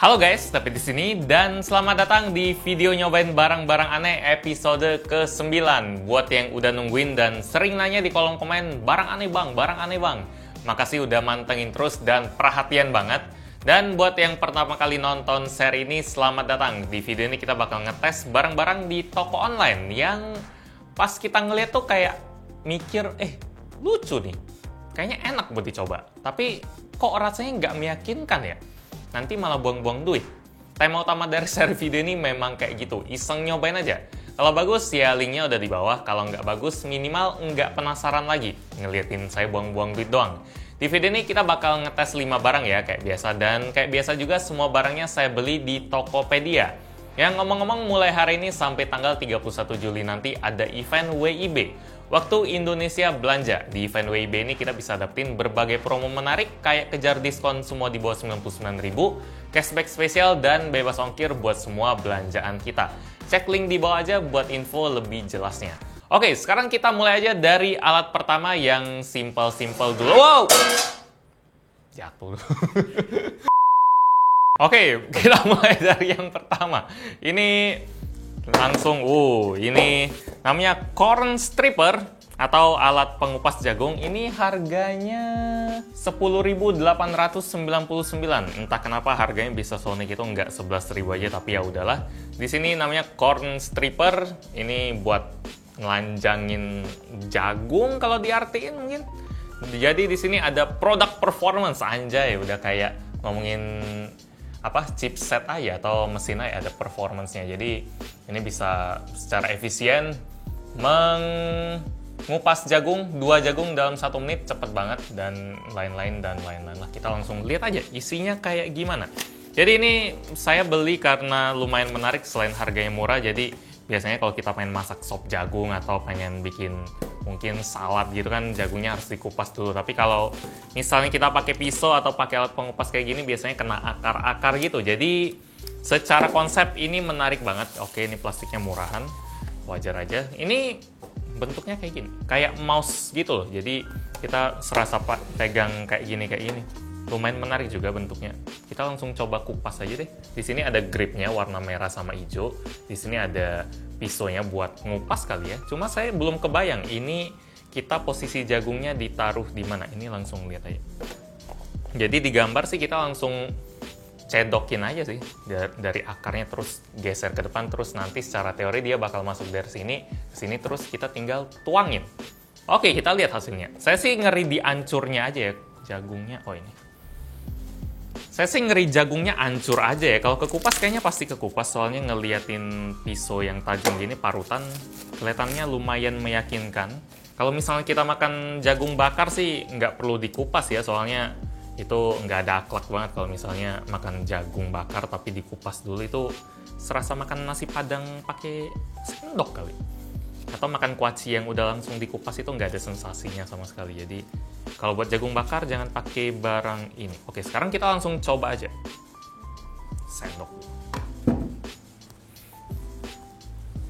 Halo guys, tapi di sini dan selamat datang di video nyobain barang-barang aneh episode ke-9. Buat yang udah nungguin dan sering nanya di kolom komen, barang aneh bang, barang aneh bang. Makasih udah mantengin terus dan perhatian banget. Dan buat yang pertama kali nonton seri ini, selamat datang. Di video ini kita bakal ngetes barang-barang di toko online yang pas kita ngeliat tuh kayak mikir, lucu nih. Kayaknya enak buat dicoba. Tapi kok rasanya nggak meyakinkan ya? Nanti malah buang-buang duit. Tema utama dari seri video ini memang kayak gitu, iseng nyobain aja. Kalau bagus ya linknya udah di bawah, kalau nggak bagus minimal nggak penasaran lagi ngeliatin saya buang-buang duit doang. Di video ini kita bakal ngetes 5 barang ya kayak biasa, dan kayak biasa juga semua barangnya saya beli di Tokopedia. Yang ngomong-ngomong mulai hari ini sampai tanggal 31 Juli nanti ada event WIB. Waktu Indonesia belanja, di event WIB ini kita bisa dapetin berbagai promo menarik kayak kejar diskon semua di bawah 99.000, cashback spesial, dan bebas ongkir buat semua belanjaan kita. Cek link di bawah aja buat info lebih jelasnya. Oke, sekarang kita mulai aja dari alat pertama yang simple-simple dulu. Wow! Jatuh. Oke, kita mulai dari yang pertama. Ini langsung, ini namanya corn stripper atau alat pengupas jagung. Ini harganya 10.899. Entah kenapa harganya bisa Sonic itu nggak 11.000 aja, tapi ya udahlah. Di sini namanya corn stripper. Ini buat ngelanjangin jagung kalau diartiin mungkin. Jadi di sini ada product performance, anjay, udah kayak ngomongin chipset aja atau mesin aja, ada performance-nya. Jadi ini bisa secara efisien mengupas jagung, 2 jagung dalam 1 menit, cepet banget, dan lain-lain lah. Kita langsung lihat aja isinya kayak gimana. Jadi ini saya beli karena lumayan menarik, selain harganya murah. Jadi biasanya kalau kita pengen masak sop jagung atau pengen bikin mungkin salad gitu kan, jagungnya harus dikupas dulu. Tapi kalau misalnya kita pakai pisau atau pakai alat pengupas kayak gini, biasanya kena akar-akar gitu. Jadi secara konsep ini menarik banget. Oke, ini plastiknya murahan, wajar aja. Ini bentuknya kayak gini, kayak mouse gitu loh. Jadi kita serasa pegang kayak gini. Lumayan menarik juga bentuknya. Kita langsung coba kupas aja deh. Di sini ada gripnya warna merah sama hijau. Di sini ada pisaunya buat ngupas kali ya. Cuma saya belum kebayang ini kita posisi jagungnya ditaruh di mana. Ini langsung lihat aja. Jadi di gambar sih kita langsung cedokin aja sih dari akarnya, terus geser ke depan, terus nanti secara teori dia bakal masuk dari sini ke sini, terus kita tinggal tuangin. Oke, kita lihat hasilnya. Saya sih ngeri dihancurnya aja ya jagungnya. Ini. Saya sih ngeri jagungnya hancur aja ya. Kalau kekupas kayaknya pasti kekupas, soalnya ngeliatin pisau yang tajam gini, parutan, kelihatannya lumayan meyakinkan. Kalau misalnya kita makan jagung bakar sih nggak perlu dikupas ya, soalnya itu nggak ada akhlak banget kalau misalnya makan jagung bakar tapi dikupas dulu. Itu serasa makan nasi padang pakai sendok kali. Atau makan kuaci yang udah langsung dikupas itu nggak ada sensasinya sama sekali. Jadi kalau buat jagung bakar jangan pakai barang ini. Oke, sekarang kita langsung coba aja. Sendok.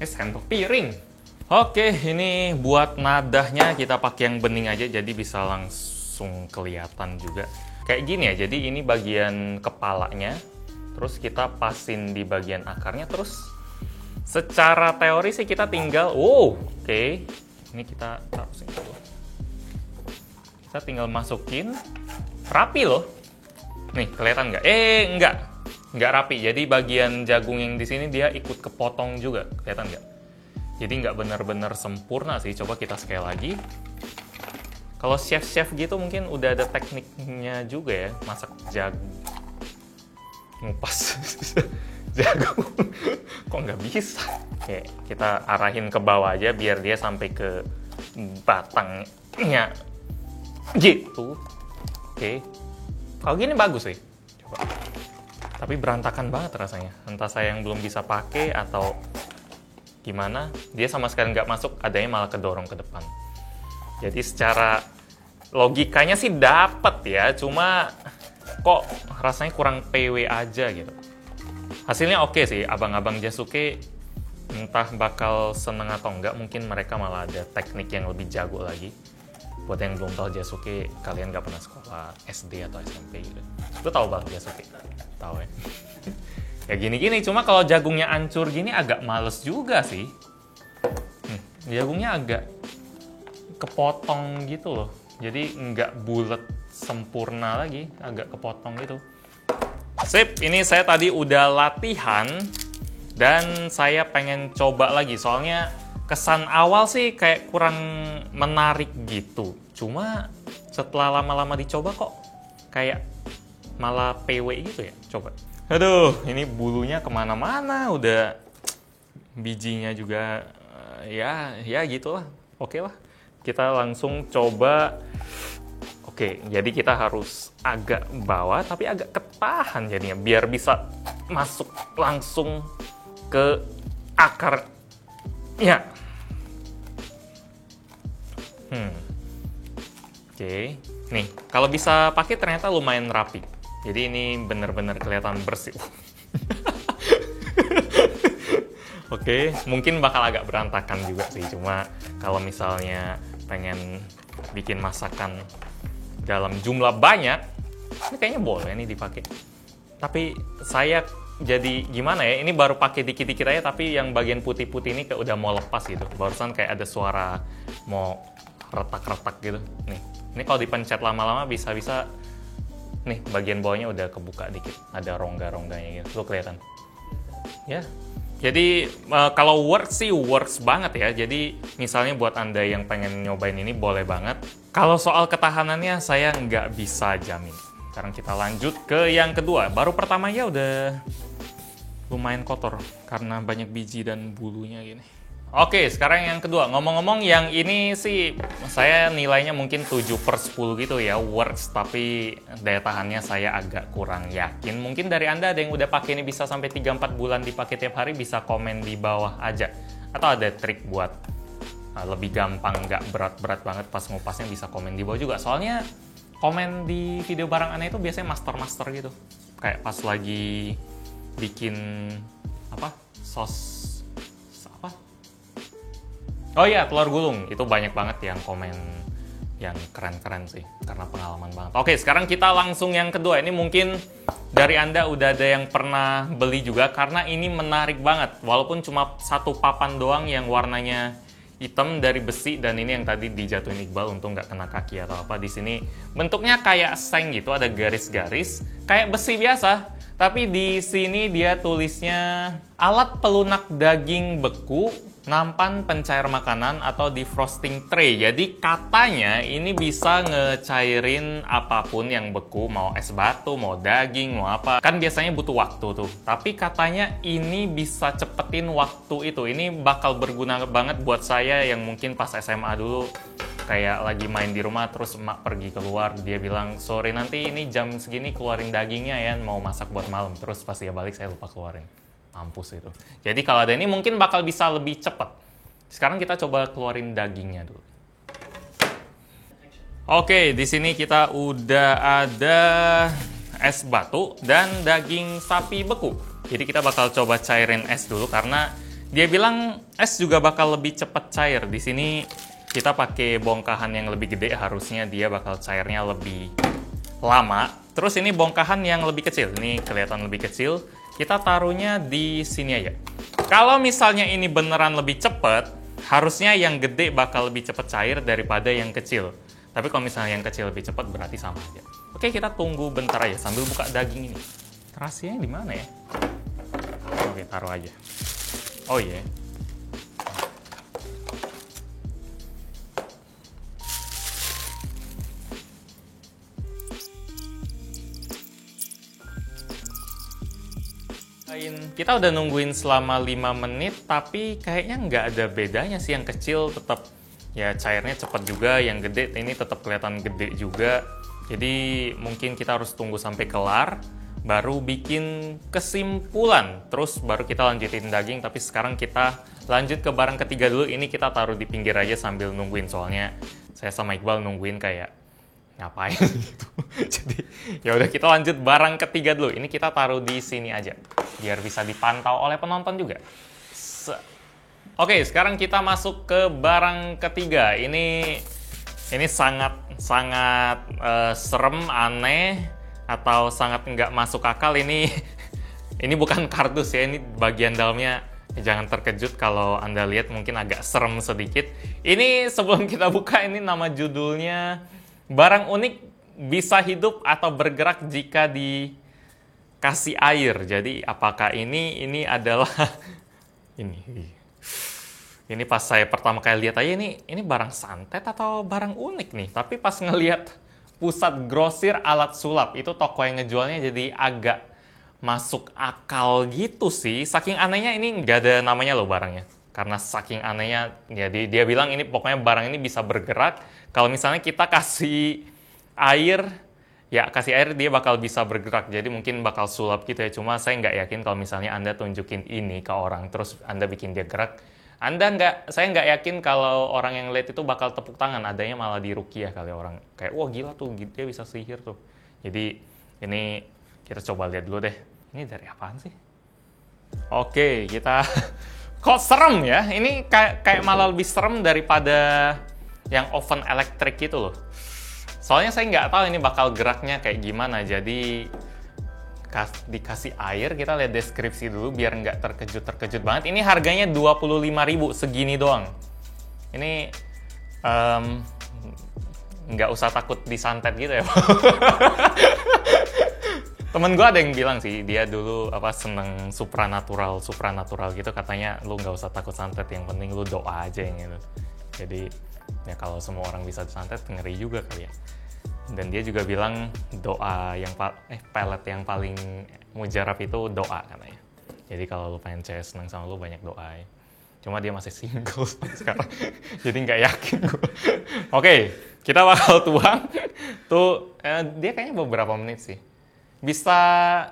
Sendok piring. Oke, ini buat nadahnya kita pakai yang bening aja, jadi bisa langsung kelihatan juga. Kayak gini ya, jadi ini bagian kepalanya. Terus kita pasin di bagian akarnya, terus secara teori sih kita tinggal, oke. Ini kita taruh sini dulu. Kita tinggal masukin, rapi loh. Nih, kelihatan nggak? Nggak rapi. Jadi bagian jagung yang di sini dia ikut kepotong juga, kelihatan nggak? Jadi nggak benar-benar sempurna sih. Coba kita sekali lagi. Kalau chef-chef gitu mungkin udah ada tekniknya juga ya, masak jagung. Ngupas jagung. Kok nggak bisa? Oke, kita arahin ke bawah aja biar dia sampai ke batangnya. Gitu. Oke. Kalau gini bagus sih. Coba. Tapi berantakan banget rasanya. Entah saya yang belum bisa pakai atau gimana. Dia sama sekali nggak masuk, adanya malah kedorong ke depan. Jadi secara logikanya sih dapet ya, cuma kok rasanya kurang PW aja gitu. Hasilnya oke sih, abang-abang Jasuke entah bakal seneng atau enggak, mungkin mereka malah ada teknik yang lebih jago lagi. Buat yang belum tahu Jasuke, kalian nggak pernah sekolah SD atau SMP gitu. Lu tahu banget Jasuke? Tahu ya? ya gini-gini. Cuma kalau jagungnya hancur gini agak males juga sih. Jagungnya agak kepotong gitu loh. Jadi nggak bulat sempurna lagi, agak kepotong gitu. Sip, ini saya tadi udah latihan dan saya pengen coba lagi. Soalnya kesan awal sih kayak kurang menarik gitu. Cuma setelah lama-lama dicoba kok kayak malah PW gitu ya. Coba. Aduh, ini bulunya kemana-mana. Udah bijinya juga ya gitulah. Oke lah. Kita langsung coba. Oke, jadi kita harus agak bawah tapi agak ketahan jadinya biar bisa masuk langsung ke akar. Ya. Oke. Nih, kalau bisa pakai ternyata lumayan rapi. Jadi ini bener-bener kelihatan bersih. Oke, mungkin bakal agak berantakan juga sih. Cuma kalau misalnya pengen bikin masakan dalam jumlah banyak, ini kayaknya boleh nih dipakai. Tapi saya jadi gimana ya, ini baru pakai dikit-dikit aja, tapi yang bagian putih-putih ini kayak udah mau lepas gitu. Barusan kayak ada suara mau retak-retak gitu. Nih, ini kalau dipencet lama-lama bisa-bisa nih bagian bawahnya udah kebuka dikit. Ada rongga-rongganya gitu, tuh kelihatan. Ya, jadi kalau works sih works banget ya. Jadi misalnya buat Anda yang pengen nyobain ini boleh banget. Kalau soal ketahanannya saya nggak bisa jamin. Sekarang kita lanjut ke yang kedua. Baru pertama ya udah lumayan kotor karena banyak biji dan bulunya gini. Oke, sekarang yang kedua. Ngomong-ngomong yang ini sih saya nilainya mungkin 7/10 gitu ya, works. Tapi daya tahannya saya agak kurang yakin. Mungkin dari Anda ada yang udah pakai ini bisa sampai 3-4 bulan dipakai tiap hari, bisa komen di bawah aja. Atau ada trik buat lebih gampang, nggak berat-berat banget pas ngupasnya, bisa komen di bawah juga. Soalnya komen di video barang aneh itu biasanya master-master gitu. Kayak pas lagi bikin sos apa? Oh iya, telur gulung. Itu banyak banget yang komen yang keren-keren sih, karena pengalaman banget. Oke, sekarang kita langsung yang kedua. Ini mungkin dari Anda udah ada yang pernah beli juga, karena ini menarik banget. Walaupun cuma satu papan doang yang warnanya hitam dari besi, dan ini yang tadi dijatuhin Iqbal, untung nggak kena kaki atau apa. Di sini bentuknya kayak seng gitu, ada garis-garis, kayak besi biasa. Tapi di sini dia tulisnya alat pelunak daging beku, nampan pencair makanan atau defrosting tray. Jadi katanya ini bisa ngecairin apapun yang beku, mau es batu, mau daging, mau apa. Kan biasanya butuh waktu tuh. Tapi katanya ini bisa cepetin waktu itu. Ini bakal berguna banget buat saya yang mungkin pas SMA dulu kayak lagi main di rumah terus emak pergi keluar, dia bilang, "Sorry nanti ini jam segini keluarin dagingnya ya, mau masak buat malam." Terus pas dia balik saya lupa keluarin. Mampus itu. Jadi kalau ada ini mungkin bakal bisa lebih cepat. Sekarang kita coba keluarin dagingnya dulu. Oke, di sini kita udah ada es batu dan daging sapi beku. Jadi kita bakal coba cairin es dulu karena dia bilang es juga bakal lebih cepat cair. Di sini kita pakai bongkahan yang lebih gede, harusnya dia bakal cairnya lebih lama. Terus ini bongkahan yang lebih kecil. Ini kelihatan lebih kecil. Kita taruhnya di sini aja. Kalau misalnya ini beneran lebih cepat, harusnya yang gede bakal lebih cepat cair daripada yang kecil. Tapi kalau misalnya yang kecil lebih cepat, berarti sama aja. Oke, kita tunggu bentar aja sambil buka daging ini. Rahasianya di mana ya? Oke, taruh aja. Oh iya. Yeah. Kita udah nungguin selama 5 menit, tapi kayaknya nggak ada bedanya sih. Yang kecil tetap ya cairnya cepat juga, yang gede ini tetap kelihatan gede juga. Jadi mungkin kita harus tunggu sampai kelar, baru bikin kesimpulan. Terus baru kita lanjutin daging, tapi sekarang kita lanjut ke barang ketiga dulu. Ini kita taruh di pinggir aja sambil nungguin, soalnya saya sama Iqbal nungguin kayak ngapain gitu. Jadi ya udah kita lanjut barang ketiga dulu. Ini kita taruh di sini aja biar bisa dipantau oleh penonton juga. Oke, sekarang kita masuk ke barang ketiga. Ini sangat serem, aneh, atau sangat nggak masuk akal. Ini Ini bukan kardus ya, ini bagian dalamnya. Jangan terkejut kalau Anda lihat mungkin agak serem sedikit. Ini sebelum kita buka, ini nama judulnya Barang Unik Bisa Hidup atau Bergerak Jika Dikasih Air. Jadi apakah ini adalah ini pas saya pertama kali lihat aja, ini barang santet atau barang unik nih. Tapi pas ngelihat Pusat Grosir Alat Sulap, itu toko yang ngejualnya, jadi agak masuk akal gitu sih. Saking anehnya, ini nggak ada namanya loh barangnya. Karena saking anehnya, ya dia bilang ini pokoknya barang ini bisa bergerak. Kalau misalnya kita kasih air, ya kasih air dia bakal bisa bergerak. Jadi mungkin bakal sulap gitu ya. Cuma saya nggak yakin kalau misalnya Anda tunjukin ini ke orang, terus Anda bikin dia gerak. Saya nggak yakin kalau orang yang lihat itu bakal tepuk tangan. Adanya malah diruqyah kali orang. Kayak, wah gila tuh, dia bisa sihir tuh. Jadi ini kita coba lihat dulu deh. Ini dari apaan sih? Oke, kita... Kok serem ya? Ini kayak malah lebih serem daripada yang oven elektrik gitu loh. Soalnya saya nggak tahu ini bakal geraknya kayak gimana. Jadi dikasih air, kita lihat deskripsi dulu biar nggak terkejut banget. Ini harganya 25.000 segini doang. Ini nggak usah takut disantet gitu ya. Temen gue ada yang bilang sih, dia dulu seneng supranatural gitu, katanya lu nggak usah takut santet, yang penting lu doa aja yang gitu. Jadi ya kalau semua orang bisa disantet, ngeri juga kali ya. Dan dia juga bilang doa yang pelet yang paling mujarab itu doa katanya. Jadi kalau lu pengen cewek seneng sama lu, banyak doa ya. Cuma dia masih single sekarang, jadi nggak yakin gue. Oke, kita bakal tuang. Tuh, dia kayaknya beberapa menit sih. Bisa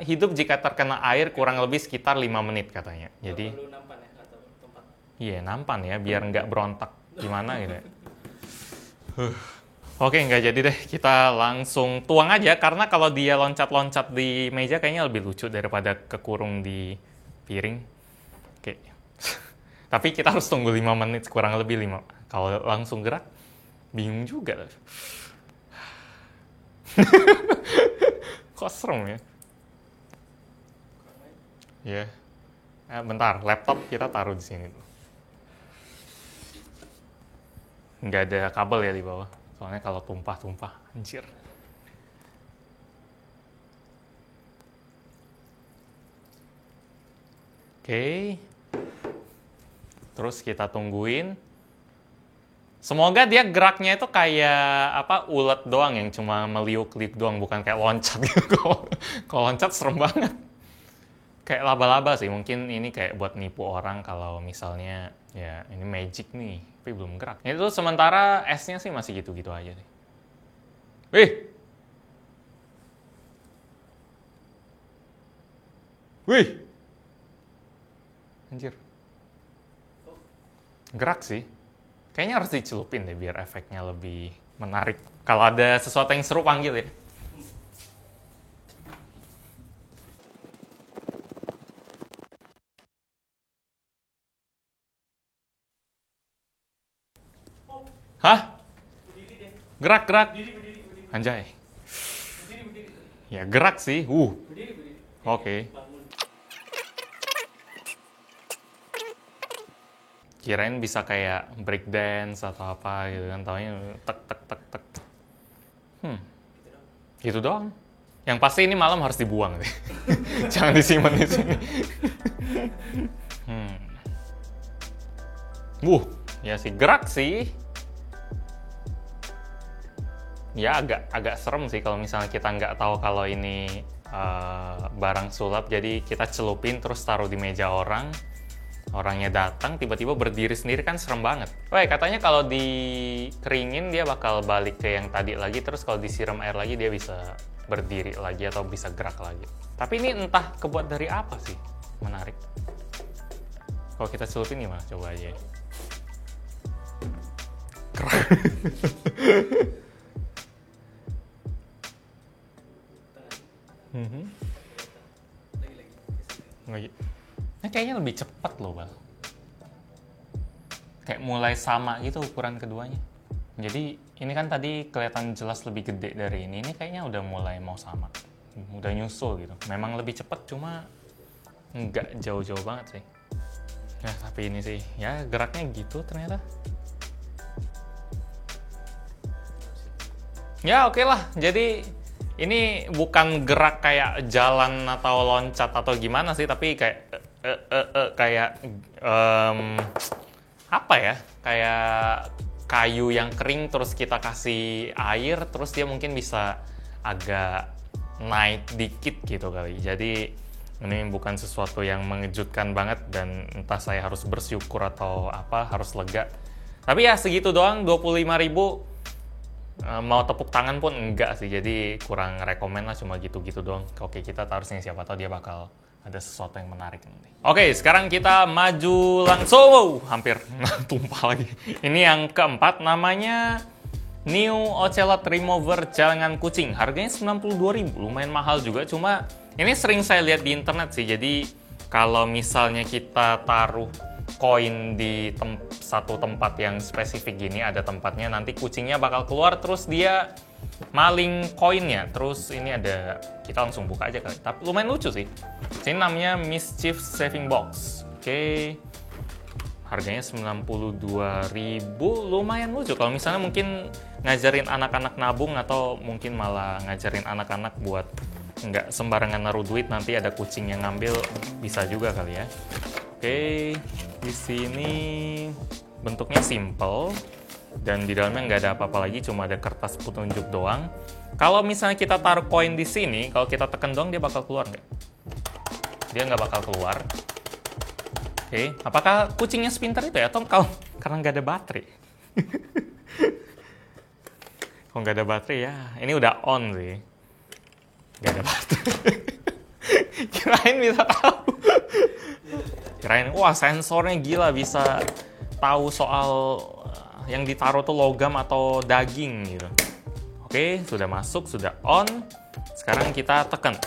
hidup jika terkena air kurang lebih sekitar 5 menit katanya. Jadi perlu nampan ya, atau tempat? Iya, nampan ya, biar nggak berontak gimana gitu ya. Oke, nggak jadi deh. Kita langsung tuang aja, karena kalau dia loncat-loncat di meja kayaknya lebih lucu daripada kekurung di piring. Oke. Tapi kita harus tunggu 5 menit, kurang lebih 5. Kalau langsung gerak, bingung juga. Kok serem ya? Ya. Bentar, laptop kita taruh di sini. Nggak ada kabel ya di bawah. Soalnya kalau tumpah, anjir. Oke. Terus kita tungguin. Semoga dia geraknya itu kayak ulet doang, yang cuma meliuk-liuk doang, bukan kayak loncat gitu. Kalau loncat serem banget. Kayak laba-laba sih, mungkin ini kayak buat nipu orang kalau misalnya ya ini magic nih, tapi belum gerak. Itu sementara esnya sih masih gitu-gitu aja sih. Wih! Anjir. Gerak sih. Kayaknya harus dicelupin deh biar efeknya lebih menarik. Kalau ada sesuatu yang seru, panggil ya. Hah? Gerak. Anjay. Ya gerak sih. Oke. Kirain bisa kayak break dance atau apa gitu kan, taunya tek. Gitu doang. Yang pasti ini malam harus dibuang deh. Jangan disimpan di sini. Ya sih, gerak sih. Ya agak serem sih kalau misalnya kita nggak tahu kalau ini barang sulap. Jadi kita celupin terus taruh di meja orang. Orangnya datang, tiba-tiba berdiri sendiri, kan serem banget. Wah, katanya kalau dikeringin dia bakal balik ke yang tadi lagi, terus kalau disiram air lagi dia bisa berdiri lagi atau bisa gerak lagi. Tapi ini entah kebuat dari apa sih. Menarik. Kalau kita celupin gimana? Coba aja. Gerak. Lagi. Nah, kayaknya lebih cepat loh, Bal. Kayak mulai sama gitu ukuran keduanya. Jadi ini kan tadi kelihatan jelas lebih gede dari ini. Ini kayaknya udah mulai mau sama. Udah nyusul gitu. Memang lebih cepat, cuma nggak jauh-jauh banget sih. Nah, tapi ini sih, ya geraknya gitu ternyata. Ya oke lah, jadi ini bukan gerak kayak jalan atau loncat atau gimana sih, tapi kayak kayak apa ya, kayak kayu yang kering terus kita kasih air, terus dia mungkin bisa agak naik dikit gitu kali. Jadi ini bukan sesuatu yang mengejutkan banget dan entah saya harus bersyukur atau apa, harus lega. Tapi ya segitu doang, 25.000. Mau tepuk tangan pun enggak sih, jadi kurang rekomen lah, cuma gitu-gitu doang. Oke, kita taruh sini, siapa tahu dia bakal ada sesuatu yang menarik nanti. Oke, sekarang kita maju langsung. Wow, hampir tumpah lagi. Ini yang keempat, namanya New Ocelot Remover Jalangan Kucing. Harganya 92.000, lumayan mahal juga, cuma ini sering saya lihat di internet sih. Jadi kalau misalnya kita taruh koin di satu tempat yang spesifik gini, ada tempatnya, nanti kucingnya bakal keluar terus dia maling koinnya. Terus ini ada, kita langsung buka aja kali, tapi lumayan lucu sih. Ini namanya Mischief Saving Box. Oke, harganya 92.000, lumayan lucu. Kalau misalnya mungkin ngajarin anak-anak nabung, atau mungkin malah ngajarin anak-anak buat nggak sembarangan naruh duit, nanti ada kucing yang ngambil, bisa juga kali ya. Oke, di sini bentuknya simple dan di dalamnya nggak ada apa-apa lagi, cuma ada kertas petunjuk doang. Kalau misalnya kita taruh koin di sini, kalau kita tekan doang dia bakal keluar nggak? Dia nggak bakal keluar. Oke, apakah kucingnya sepintar itu ya? Atau karena nggak ada baterai? Kalau nggak ada baterai ya, ini udah on sih. Nggak ada baterai. Kirain bisa tahu. Kirain, wah sensornya gila, bisa tahu soal yang ditaruh tuh logam atau daging gitu. Oke, sudah masuk, sudah on. Sekarang kita tekan.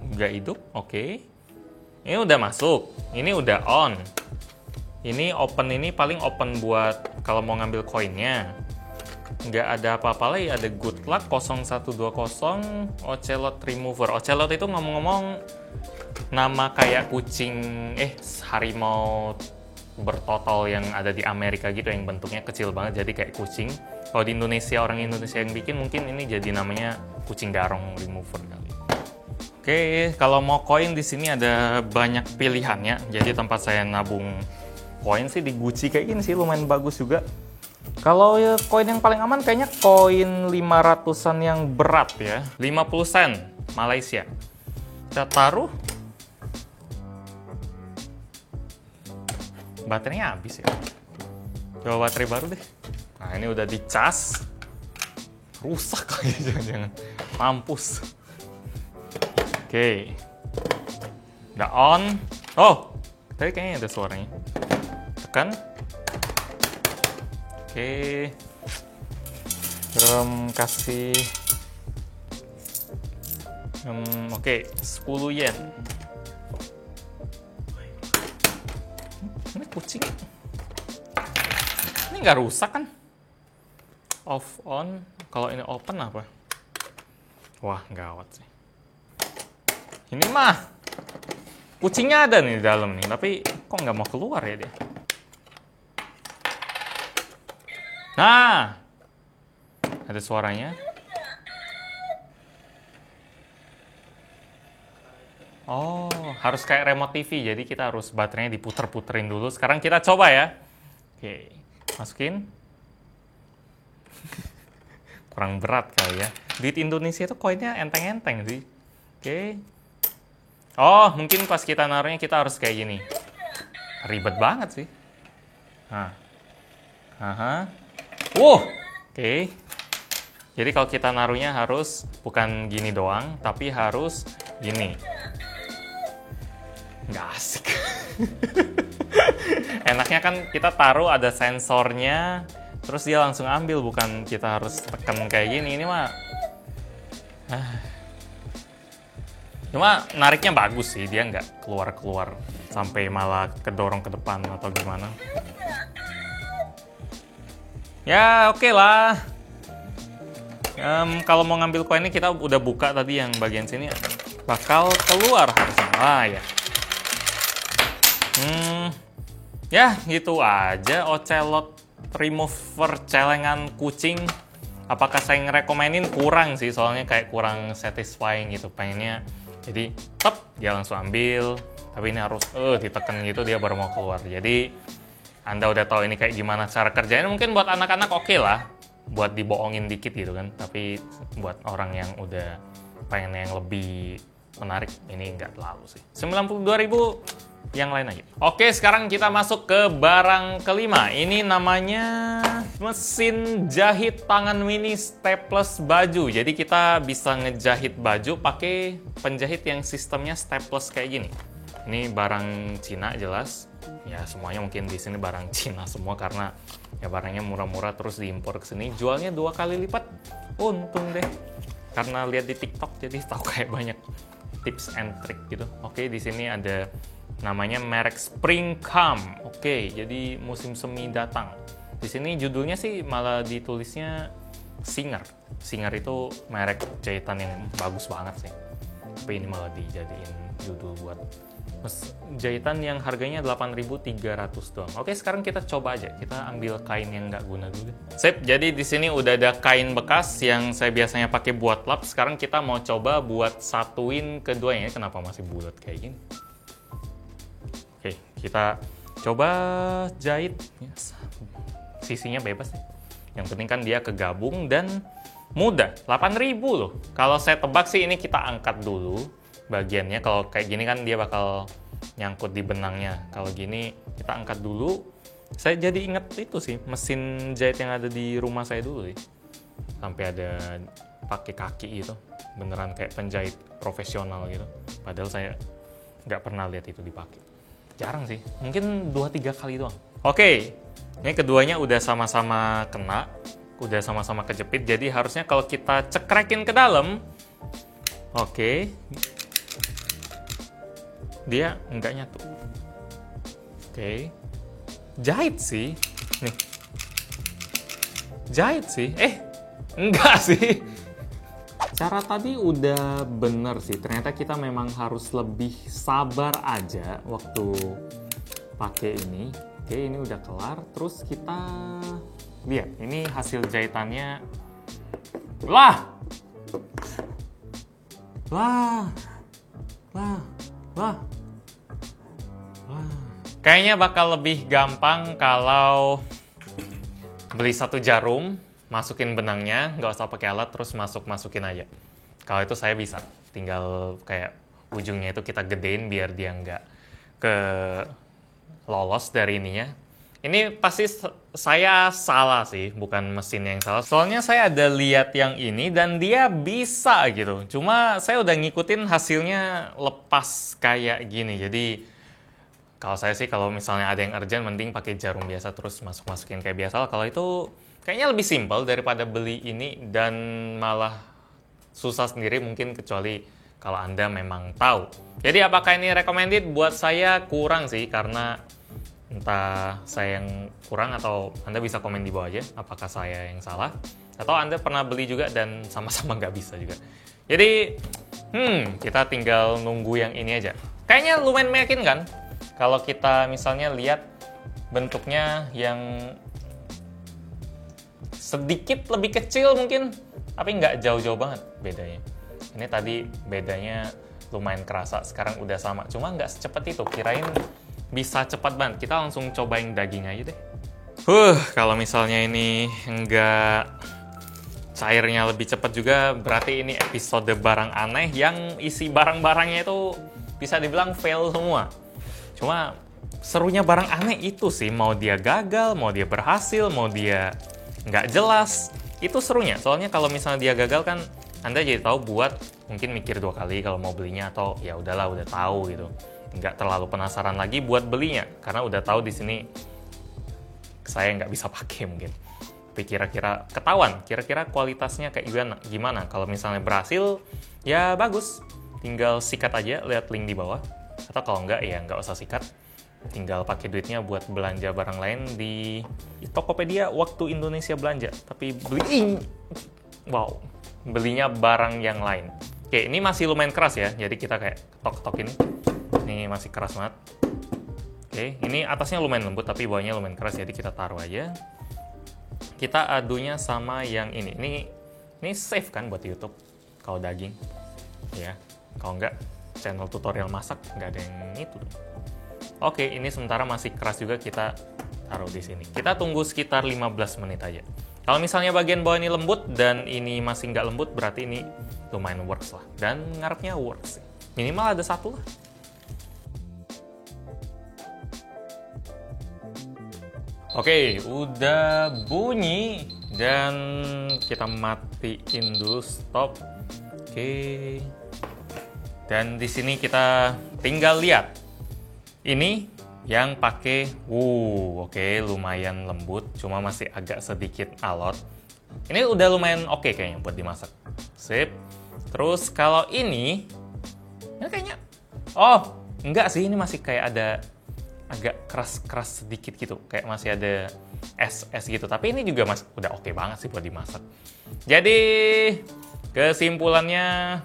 Nggak hidup, oke. Ini udah masuk, ini udah on. Ini open, ini paling open buat kalau mau ngambil koinnya. Nggak ada apa-apa lagi, ada good luck 0120 Ocelot Remover. Ocelot itu ngomong-ngomong nama kayak kucing, harimau bertotal yang ada di Amerika gitu, yang bentuknya kecil banget jadi kayak kucing. Kalau di Indonesia, orang Indonesia yang bikin, mungkin ini jadi namanya kucing garong remover kali. Oke, kalau mau koin di sini ada banyak pilihannya. Jadi tempat saya nabung koin sih di Gucci kayak gini sih, lumayan bagus juga. Kalau ya, koin yang paling aman kayaknya koin 500-an yang berat ya, 50 sen Malaysia. Kita taruh. Baterainya habis ya. Coba baterai baru deh. Nah, ini udah dicas. Rusak lagi, jangan-jangan. Mampus. Oke. Udah on. Oh, tadi kayaknya ada suaranya. Tekan. Oke. Kasih. Oke, 10 yen. Ini kucing. Ini nggak rusak kan? Off, on. Kalau ini open apa? Wah, gawat sih. Ini mah kucingnya ada nih di dalam nih, tapi kok nggak mau keluar ya dia? Nah, ada suaranya. Oh, harus kayak remote TV, jadi kita harus baterainya diputer-puterin dulu. Sekarang kita coba ya. Oke, masukin. Kurang berat kali ya. Duit Indonesia itu koinnya enteng-enteng sih. Oke. Oh, mungkin pas kita naruhnya kita harus kayak gini. Ribet banget sih. Nah. Aha. Oke. Jadi kalau kita naruhnya harus bukan gini doang, tapi harus gini. Nggak asik. Enaknya kan kita taruh ada sensornya, terus dia langsung ambil, bukan kita harus tekan kayak gini. Ini mah cuma nariknya bagus sih, dia nggak keluar-keluar sampai malah kedorong ke depan atau gimana. Ya oke lah. Kalau mau ngambil koinnya kita udah buka tadi yang bagian sini. bakal keluar harusnya. Ya. Ya gitu aja Ocelot remover celengan kucing. Apakah saya ngerekomenin? Kurang sih, soalnya kayak kurang satisfying gitu. Pengennya jadi dia langsung ambil, tapi ini harus ditekan gitu dia baru mau keluar. Jadi Anda udah tahu ini kayak gimana cara kerjanya. Mungkin buat anak-anak oke lah, buat dibohongin dikit gitu kan. Tapi buat orang yang udah pengen yang lebih menarik, ini nggak terlalu sih. 92.000 yang lain aja. Oke, sekarang kita masuk ke barang kelima. Ini namanya mesin jahit tangan mini staples baju. Jadi kita bisa ngejahit baju pakai penjahit yang sistemnya staples kayak gini. Ini barang Cina jelas. Ya semuanya mungkin di sini barang Cina semua karena ya barangnya murah-murah terus diimpor ke sini. Jualnya 2 kali lipat. Untung deh. Karena lihat di TikTok jadi tahu kayak banyak tips and trick gitu. Oke, di sini ada namanya merek Spring Come. Oke, jadi musim semi datang. Di sini judulnya sih malah ditulisnya Singer. Singer itu merek jahitan yang bagus banget sih. Tapi ini malah dijadiin judul buat jahitan yang harganya 8.300 doang. Oke, sekarang kita coba aja. Kita ambil kain yang nggak guna dulu. Sip, jadi di sini udah ada kain bekas yang saya biasanya pakai buat lap. Sekarang kita mau coba buat satuin keduanya. Kenapa masih bulat kayak gini? Oke, kita coba jahit. Sisinya bebas nih. Yang penting kan dia kegabung dan mudah. 8.000 loh. Kalau saya tebak sih ini kita angkat dulu bagiannya. Kalau kayak gini kan dia bakal nyangkut di benangnya. Kalau gini kita angkat dulu. Saya jadi inget itu sih, mesin jahit yang ada di rumah saya dulu sih. Sampai ada pakai kaki gitu. Beneran kayak penjahit profesional gitu. Padahal saya nggak pernah lihat itu dipakai. Jarang sih, mungkin 2-3 kali doang. Oke, ini keduanya udah sama-sama kena, udah sama-sama kejepit, jadi harusnya kalau kita cekrekin ke dalam, oke, dia nggak nyatu. Oke, jahit sih, nih, jahit sih, enggak sih. Cara tadi udah bener sih, ternyata kita memang harus lebih sabar aja waktu pakai ini. Oke, ini udah kelar, terus kita lihat, ini hasil jahitannya. Lah! Kayaknya bakal lebih gampang kalau beli satu jarum, masukin benangnya, nggak usah pakai alat, terus masukin aja. Kalau itu saya bisa, tinggal kayak ujungnya itu kita gedein biar dia nggak ke lolos dari ininya. Ini pasti saya salah sih, bukan mesin yang salah. Soalnya saya ada lihat yang ini dan dia bisa gitu. Cuma saya udah ngikutin hasilnya lepas kayak gini. Jadi kalau saya sih kalau misalnya ada yang urgent, mending pakai jarum biasa terus masukin kayak biasa. Kalau itu kayaknya lebih simpel daripada beli ini dan malah susah sendiri mungkin kecuali kalau Anda memang tahu. Jadi apakah ini recommended? Buat saya kurang sih karena entah saya yang kurang atau Anda bisa komen di bawah aja apakah saya yang salah atau Anda pernah beli juga dan sama-sama nggak bisa juga. Jadi kita tinggal nunggu yang ini aja. Kayaknya lumayan meyakinkan kalau kita misalnya lihat bentuknya yang sedikit lebih kecil mungkin, tapi nggak jauh-jauh banget bedanya. Ini tadi bedanya lumayan kerasa, sekarang udah sama. Cuma nggak secepat itu, kirain bisa cepat banget. Kita langsung cobain daging aja deh. Kalau misalnya ini nggak cairnya lebih cepat juga, berarti ini episode barang aneh yang isi barang-barangnya itu bisa dibilang fail semua. Cuma serunya barang aneh itu sih, mau dia gagal, mau dia berhasil, mau dia nggak jelas, itu serunya. Soalnya kalau misalnya dia gagal kan Anda jadi tahu buat mungkin mikir 2 kali kalau mau belinya, atau ya udahlah udah tahu gitu, nggak terlalu penasaran lagi buat belinya karena udah tahu di sini saya nggak bisa pakai mungkin. Tapi kira-kira ketahuan, kira-kira kualitasnya kayak gimana. Kalau misalnya berhasil ya bagus, tinggal sikat aja, lihat link di bawah. Atau kalau nggak ya nggak usah sikat, tinggal pakai duitnya buat belanja barang lain di Tokopedia waktu Indonesia belanja. Tapi belinya barang yang lain. Oke, ini masih lumayan keras ya, jadi kita kayak ketok-ketokin. Ini masih keras banget. Oke, ini atasnya lumayan lembut tapi bawahnya lumayan keras, jadi kita taruh aja. Kita adunya sama yang ini. Ini safe kan buat YouTube kalau daging, ya. Kalau nggak, channel tutorial masak nggak ada yang itu. Oke, ini sementara masih keras juga, kita taruh di sini. Kita tunggu sekitar 15 menit aja. Kalau misalnya bagian bawah ini lembut dan ini masih nggak lembut, berarti ini lumayan works lah. Dan ngarepnya works. Minimal ada satu lah. Oke, udah bunyi. Dan kita matiin dulu, stop. Oke. Dan di sini kita tinggal lihat. Ini yang pakai, oke, lumayan lembut, cuma masih agak sedikit alot. Ini udah lumayan oke kayaknya buat dimasak. Sip. Terus kalau ini kayaknya, enggak sih, ini masih kayak ada agak keras-keras sedikit gitu, kayak masih ada es gitu. Tapi ini juga udah oke banget sih buat dimasak. Jadi kesimpulannya,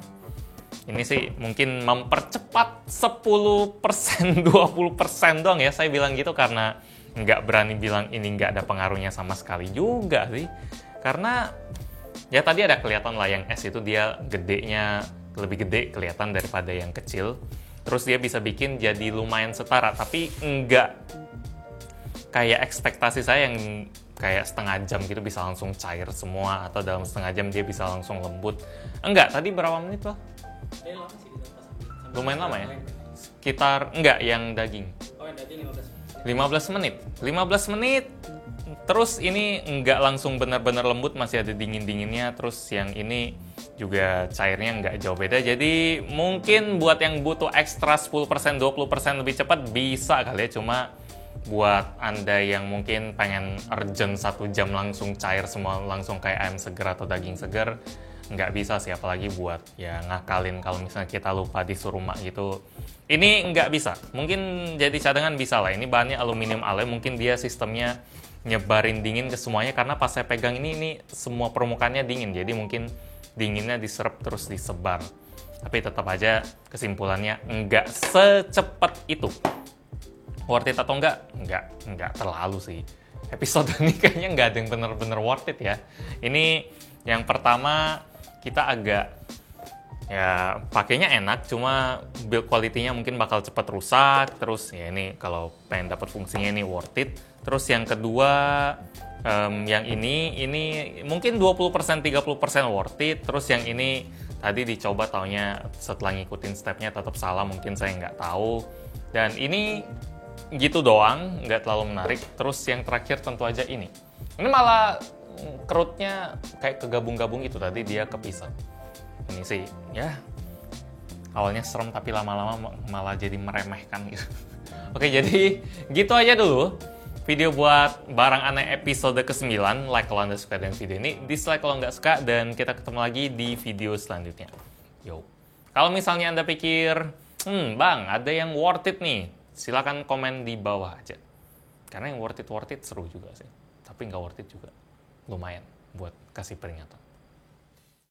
ini sih mungkin mempercepat 10%, 20% doang ya. Saya bilang gitu karena nggak berani bilang ini nggak ada pengaruhnya sama sekali juga sih. Karena ya tadi ada kelihatan lah yang es itu dia gedenya lebih gede kelihatan daripada yang kecil. Terus dia bisa bikin jadi lumayan setara, tapi nggak kayak ekspektasi saya yang kayak setengah jam gitu bisa langsung cair semua, atau dalam setengah jam dia bisa langsung lembut. Enggak, tadi berapa menit loh? Lumayan lama ya? Sekitar, enggak, yang daging. Oh, yang daging 15 menit. 15 menit. Terus ini enggak langsung benar-benar lembut, masih ada dingin-dinginnya. Terus yang ini juga cairnya enggak jauh beda. Jadi mungkin buat yang butuh ekstra 10%, 20% lebih cepat bisa kali ya. Cuma buat Anda yang mungkin pengen urgent 1 jam langsung cair semua, langsung kayak ayam seger atau daging seger, nggak bisa sih, apalagi buat ya ngakalin kalau misalnya kita lupa disuruh mak gitu. Ini nggak bisa. Mungkin jadi cadangan bisa lah. Ini bahannya aluminium alloy, mungkin dia sistemnya nyebarin dingin ke semuanya, karena pas saya pegang ini semua permukaannya dingin, jadi mungkin dinginnya diserap terus disebar. Tapi tetap aja kesimpulannya nggak secepat itu. Worth it atau enggak? Enggak terlalu sih. Episode ini kayaknya nggak ada yang bener-bener worth it ya. Ini yang pertama, kita agak ya pakainya enak, cuma build quality-nya mungkin bakal cepat rusak. Terus ya ini kalau pengen dapat fungsinya ini worth it. Terus yang kedua, yang ini mungkin 20% 30% worth it. Terus yang ini tadi dicoba, taunya setelah ngikutin stepnya tetap salah, mungkin saya nggak tahu. Dan ini gitu doang, nggak terlalu menarik. Terus yang terakhir tentu aja ini malah kerutnya kayak kegabung-gabung gitu, tadi dia kepisah. Ini sih ya awalnya serem tapi lama-lama malah jadi meremehkan gitu. Oke, jadi gitu aja dulu video buat barang aneh episode ke-9. Like kalau Anda suka dengan video ini, dislike kalau nggak suka, dan kita ketemu lagi di video selanjutnya. Yo. Kalau misalnya Anda pikir, bang, ada yang worth it nih, silakan komen di bawah aja. Karena yang worth it seru juga sih. Tapi nggak worth it juga lumayan buat kasih peringatan.